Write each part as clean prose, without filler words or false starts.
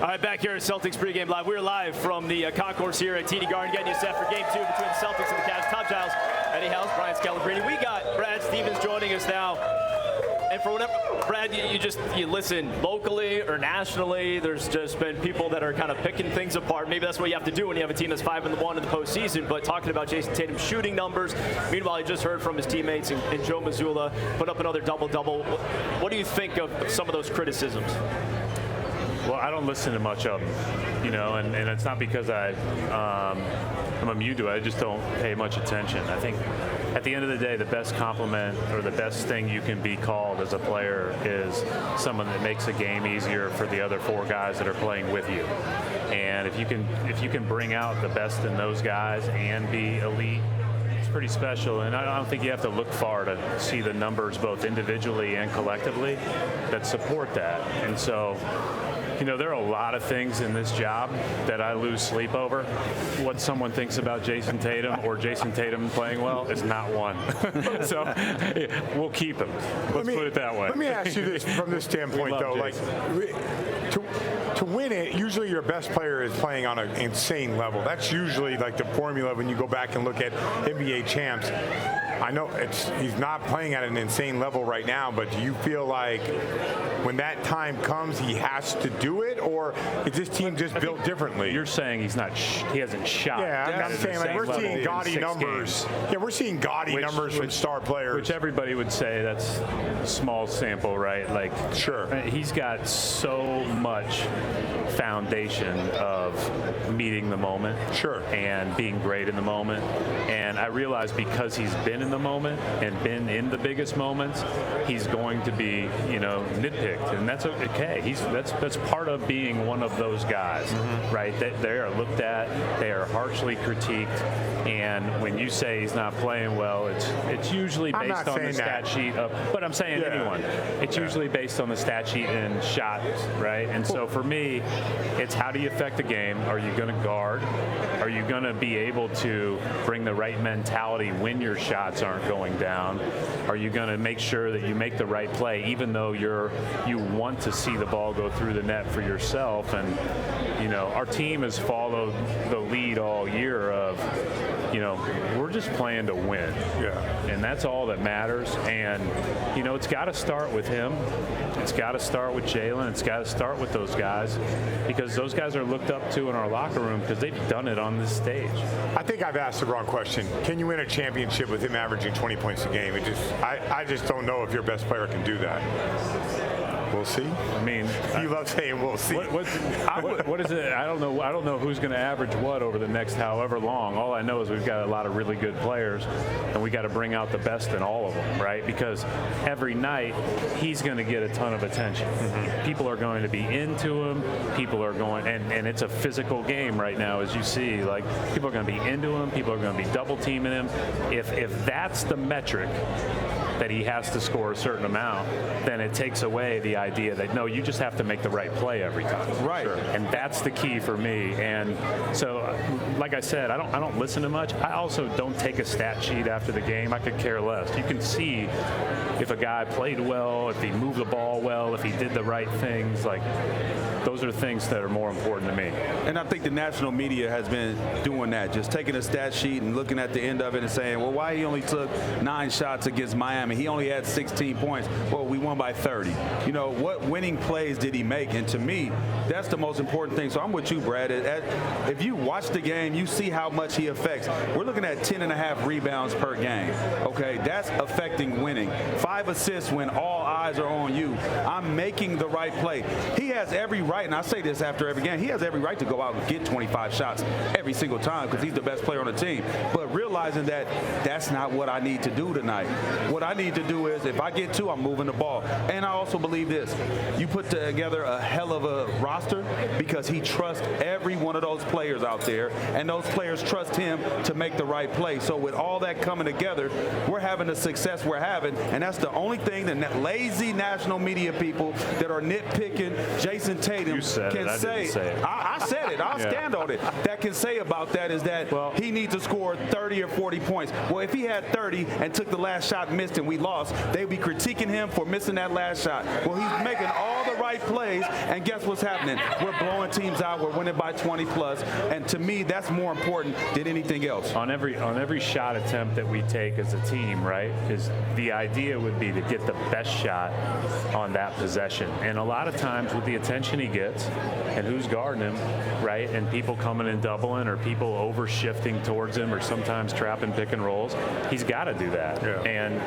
All right, back here at Celtics Pregame Live. We're live from the concourse here at TD Garden, getting you set for Game 2 between the Celtics and the Cavs. Tom Giles, House, Brian Scalabrine. We got Brad Stevens joining us now. And for whatever, Brad, you listen locally or nationally. There's just been people that are kind of picking things apart. Maybe that's what you have to do when you have a team that's 5-1 in the postseason. But talking about Jayson Tatum's shooting numbers, meanwhile, he just heard from his teammates and Joe Mazzulla put up another double-double. What do you think of some of those criticisms? Well, I don't listen to much of them, and it's not because I'm immune to it. I just don't pay much attention. I think at the end of the day, the best compliment or the best thing you can be called as a player is someone that makes a game easier for the other 4 guys that are playing with you. And if you can bring out the best in those guys and be elite, it's pretty special. And I don't think you have to look far to see the numbers both individually and collectively that support that. And so, there are a lot of things in this job that I lose sleep over. What someone thinks about Jayson Tatum or Jayson Tatum playing well is not one. So we'll keep him. Let's put it that way. Let me ask you this from this standpoint, though. To win it, usually your best player is playing on an insane level. That's usually like the formula when you go back and look at NBA champs. I know he's not playing at an insane level right now, but do you feel like when that time comes, he has to do it, or is this team just built differently? You're saying he hasn't shot. Yeah, I'm saying we're seeing gaudy numbers. Yeah, we're seeing gaudy numbers from star players. Which everybody would say that's a small sample, right? Like, sure. He's got so much foundation of meeting the moment, sure, and being great in the moment. And I realize because he's been in the moment and been in the biggest moments, he's going to be, nitpicked, and that's okay. That's part of being one of those guys, right? They are looked at, they are harshly critiqued, and when you say he's not playing well, it's usually based on the stat sheet of. But I'm saying anyone. It's usually based on the stat sheet and shots, right? And so for me, it's how do you affect the game? Are you going to guard? Are you going to be able to bring the right mentality when your shots aren't going down? Are you going to make sure that you make the right play, even though you want to see the ball go through the net for yourself? And our team has followed the lead all year of, we're just playing to win. Yeah. And that's all that matters. And, it's got to start with him. It's got to start with Jalen. It's got to start with those guys, because those guys are looked up to in our locker room because they've done it on this stage. I think I've asked the wrong question. Can you win a championship with him averaging 20 points a game? I just don't know if your best player can do that. We'll see. I mean, you love saying we'll see. What is it? I don't know. I don't know who's going to average what over the next however long. All I know is we've got a lot of really good players, and we got to bring out the best in all of them, right? Because every night he's going to get a ton of attention. People are going to be into him. People are going, and it's a physical game right now, as you see. Like, people are going to be into him. People are going to be double teaming him. If that's the metric, that he has to score a certain amount, then it takes away the idea that, no, you just have to make the right play every time. Right. Sure. And that's the key for me. And so, like I said, I don't listen to much. I also don't take a stat sheet after the game. I could care less. You can see if a guy played well, if he moved the ball well, if he did the right things. Like, those are things that are more important to me. And I think the national media has been doing that, just taking a stat sheet and looking at the end of it and saying, well, why he only took 9 shots against Miami? He only had 16 points. Well, we won by 30. What winning plays did he make? And to me, that's the most important thing. So I'm with you, Brad. If you watch the game, you see how much he affects. We're looking at 10.5 rebounds per game. Okay, that's affecting winning. 5 assists when all eyes are on you. I'm making the right play. He has every right, and I say this after every game, he has every right to go out and get 25 shots every single time because he's the best player on the team. But realizing that that's not what I need to do tonight. What I need to do is, if I get 2, I'm moving the ball. And I also believe this. You put together a hell of a roster because he trusts every one of those players out there, and those players trust him to make the right play. So with all that coming together, we're having the success we're having, and that's the only thing that lazy national media people that are nitpicking Jayson Tatum Tatum You said can it. I say, didn't say it. I said it. I'll stand on it. That can say about that is that he needs to score 30 or 40 points. Well, if he had 30 and took the last shot, missed, and we lost, they'd be critiquing him for missing that last shot. Well, he's making all the right plays, and guess what's happening? We're blowing teams out. We're winning by 20 plus, and to me, that's more important than anything else. On every shot attempt that we take as a team, right, is the idea would be to get the best shot on that possession. And a lot of times with the attention he gets and who's guarding him, right, and people coming and doubling or people over shifting towards him or sometimes trapping pick and rolls, he's got to do that. Yeah. And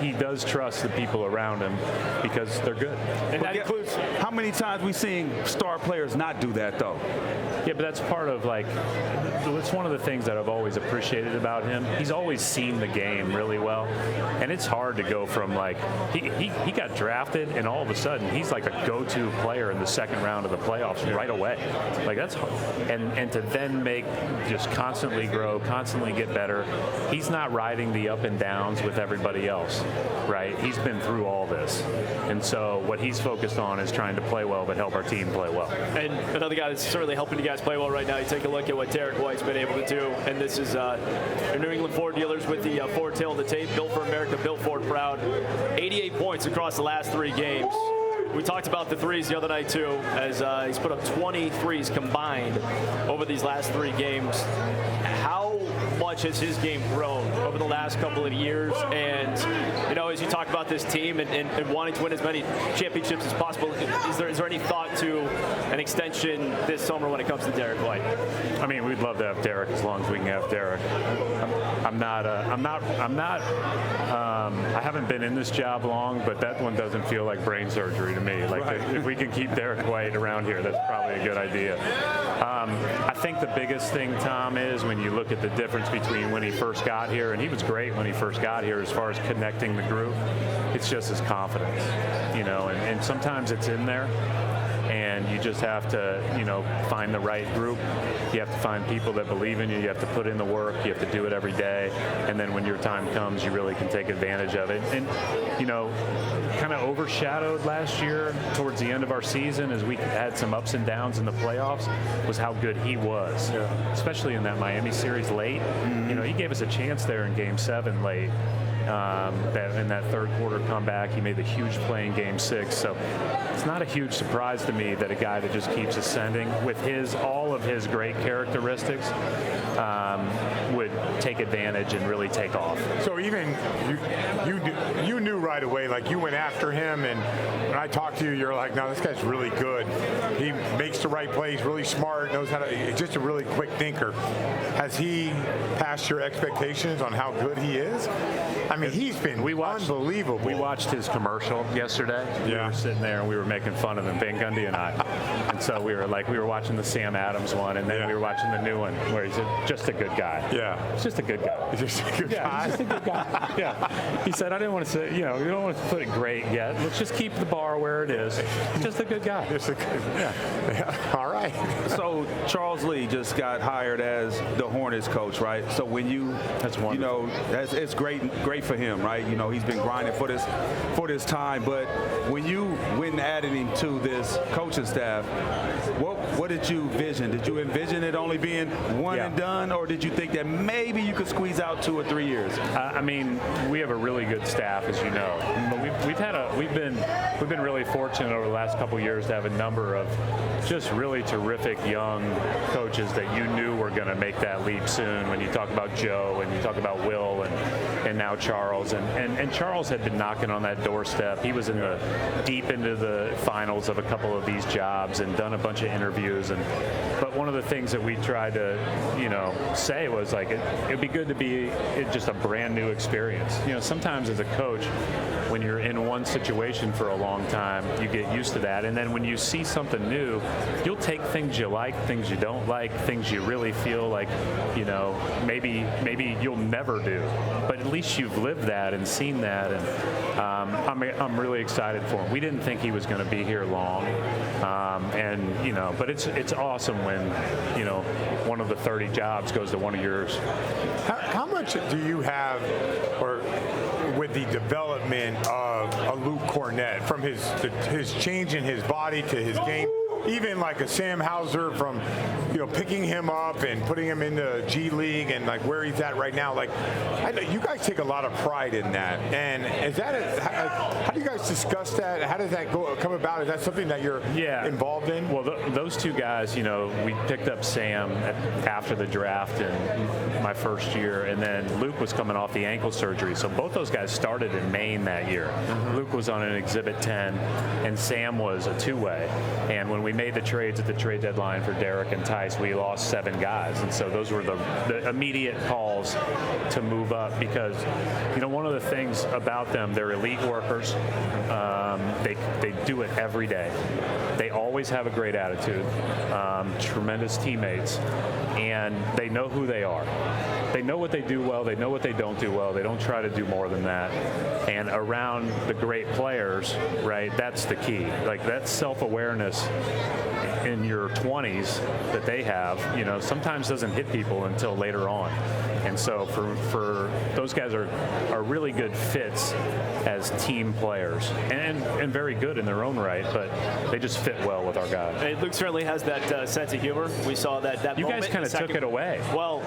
he does trust the people around him because they're good. And that includes how many times we seen star players not do that, though? Yeah, but that's part of, like, it's one of the things that I've always appreciated about him. He's always seen the game really well. And it's hard to go from, like, he got drafted and all of a sudden he's like a go-to player in the second round of the playoffs right away. Like, that's hard. And to then just constantly grow, constantly get better. He's not riding the up and downs with everybody else, right? He's been through all this. And so what he's focused on is trying to play well but help our team play well. And another guy that's certainly helping you guys play well right now, you take a look at what Derrick White's been able to do. And this is your New England Ford dealers with the Ford tail of the tape. Built for America, built Ford proud. 88 points across the last 3 games. We talked about the threes the other night, too, as he's put up 20 threes combined over these last 3 games. How much has his game grown over the last couple of years? And, you know, as you talk about this team and wanting to win as many championships as possible, is there any thought to an extension this summer when it comes to Derrick White? I mean, we'd love to have Derrick as long as we can have Derrick. I haven't been in this job long, but that one doesn't feel like brain surgery to me. Like, if we can keep Derrick White around here, that's probably a good idea. I think the biggest thing, Tom, is when you look at the difference between when he first got here, and he was great when he first got here as far as connecting the group, it's just his confidence, you know, and sometimes it's in there. And you just have to, you know, find the right group. You have to find people that believe in you. You have to put in the work. You have to do it every day. And then when your time comes, you really can take advantage of it. And, you know, kind of overshadowed last year towards the end of our season as we had some ups and downs in the playoffs was how good he was, especially in that Miami series late. You know, he gave us a chance there in Game 7 late. In that third quarter comeback, he made the huge play in Game 6. So it's not a huge surprise to me that a guy that just keeps ascending with all of his great characteristics would take advantage and really take off. So even you knew right away, like you went after him, and when I talked to you, you're like, no, this guy's really good. He makes the right plays, really smart, knows how to, just a really quick thinker. Has he passed your expectations on how good he is? I mean, he's been unbelievable. We watched his commercial yesterday. Yeah. We were sitting there and we were making fun of him, Van Gundy and I. And so we were watching the Sam Adams one, and then we were watching the new one where he's just a good guy. Yeah. He's just a good guy. He's just a good guy. He's just a good guy. Yeah. He said, I didn't want to say, you know, you don't want to put it great yet. Let's just keep the bar where it is. Just a good guy. Just a good, yeah. All right. So Charles Lee just got hired as the Hornets coach, right? So when That's wonderful. you know, it's great for him, right? You know, he's been grinding for this time. But when you went and added him to this coaching staff, what did you envision? Did you envision it only being one and done, or did you think that maybe you could squeeze out 2 or 3 years? I mean, we have a really good staff, as you know, but we've been really fortunate over the last couple of years to have a number of just really terrific young coaches that you knew were going to make that leap soon. When you talk about Joe and you talk about Will and now Charles, and Charles had been knocking on that doorstep. He was deep into the finals of a couple of these jobs and done a bunch of interviews. But one of the things that we tried to, you know, say was like it'd be good to be just a brand new experience. You know, sometimes as a coach, when you're in one situation for a long time, you get used to that, and then when you see something new, you'll take things you like, things you don't like, things you really feel like, you know, maybe you'll never do, but at least you've lived that and seen that, and I'm really excited for him. We didn't think he was going to be here long, and you know, but it's awesome when, you know, one of the 30 jobs goes to one of yours. How much do you have, or with the development of a Luke Kornet, from his change in his body to his game? even like a Sam Hauser from, picking him up and putting him into G League and like where he's at right now. Like, I know you guys take a lot of pride in that. And is that how do you guys discuss that? How does that come about? Is that something that you're involved in? Well, those two guys, we picked up Sam after the draft in my first year, and then Luke was coming off the ankle surgery. So both those guys started in Maine that year. Luke was on an Exhibit 10, and Sam was a two-way. And when we made the trades at the trade deadline for Derrick and Tice, we lost 7 guys. And so those were the immediate calls to move up because, one of the things about them, they're elite workers. They do it every day. They always have a great attitude, tremendous teammates, and they know who they are. They know what they do well. They know what they don't do well. They don't try to do more than that. And around the great players, right, that's the key. Like, that self-awareness in your 20s that they have, sometimes doesn't hit people until later on. And so for those guys are really good fits as team players and very good in their own right, but they just fit well with our guys. Hey, Luke certainly has that sense of humor. We saw that you moment. You guys kind of took it away. Well,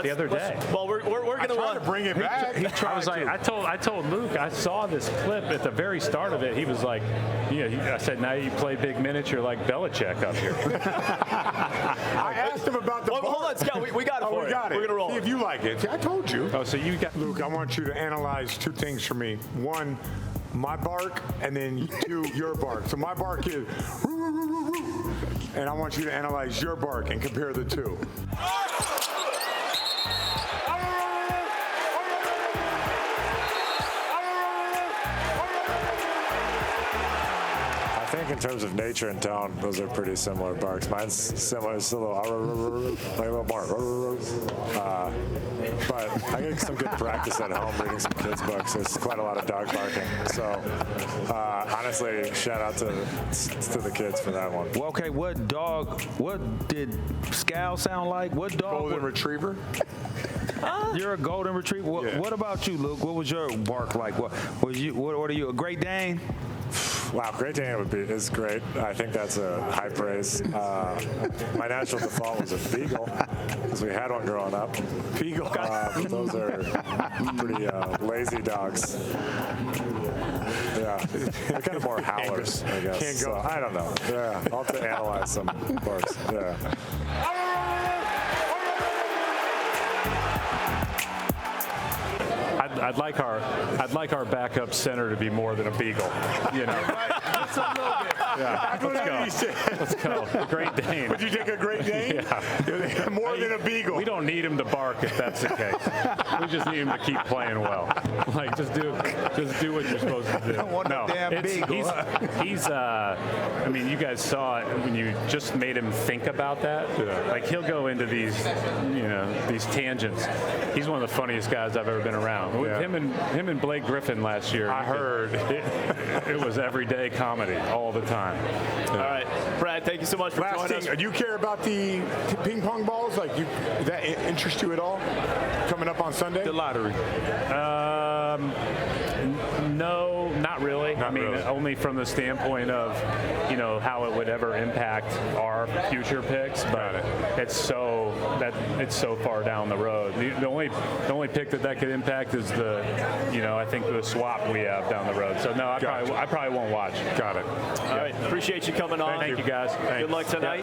the other day. Well, we're going to bring it back. I told Luke, I saw this clip at the very start of it. He was like, I said, now you play big minutes, you're like Belichick up here. I asked him about the hold on, Scott. We got it for we got it. We're going to roll. See if you like it. See, I told you. Oh, so you got... Luke, I want you to analyze 2 things for me. 1, my bark, and then 2, your bark. So my bark is, and I want you to analyze your bark and compare the 2. I think in terms of nature and tone, those are pretty similar barks. Mine's similar. It's a little, like a little bark. But I get some good practice at home reading some kids' books. There's quite a lot of dog barking. So honestly, shout out to the kids for that one. Well, okay, what did Scal sound like? What dog? Golden Retriever. You're a golden retriever. What about you, Luke? What was your bark like? What are you? A Great Dane? Wow, Great Dane is great. I think that's a high praise. My natural default was a Beagle because we had one growing up. Beagle. But those are pretty lazy dogs. Yeah, they're kind of more howlers, I guess. Can't go. So, I don't know. Yeah, I'll have to analyze some barks. Yeah. I'd like our backup center to be more than a Beagle, Just a little bit. Yeah, let's go. Great Dane. Would you take a Great Dane? Yeah. More than a Beagle. We don't need him to bark if that's the case. We just need him to keep playing well. Like, just do what you're supposed to do. Don't want no damn Beagle. He's I mean, you guys saw it when you just made him think about that. Yeah. Like, he'll go into these tangents. He's one of the funniest guys I've ever been around. Yeah. Him and Blake Griffin last year. I heard. It was everyday comedy all the time. Yeah. All right, Brad, thank you so much for joining us. Do you care about the ping pong balls? Does that interest you at all? Coming up on Sunday? The lottery. No, not really. Not really. Only from the standpoint of, how it would ever impact our future picks. But it's so far down the road. The only pick that could impact is I think the swap we have down the road. So no, I probably won't watch. Got it. All right, appreciate you coming on. Thank you guys. Good luck tonight.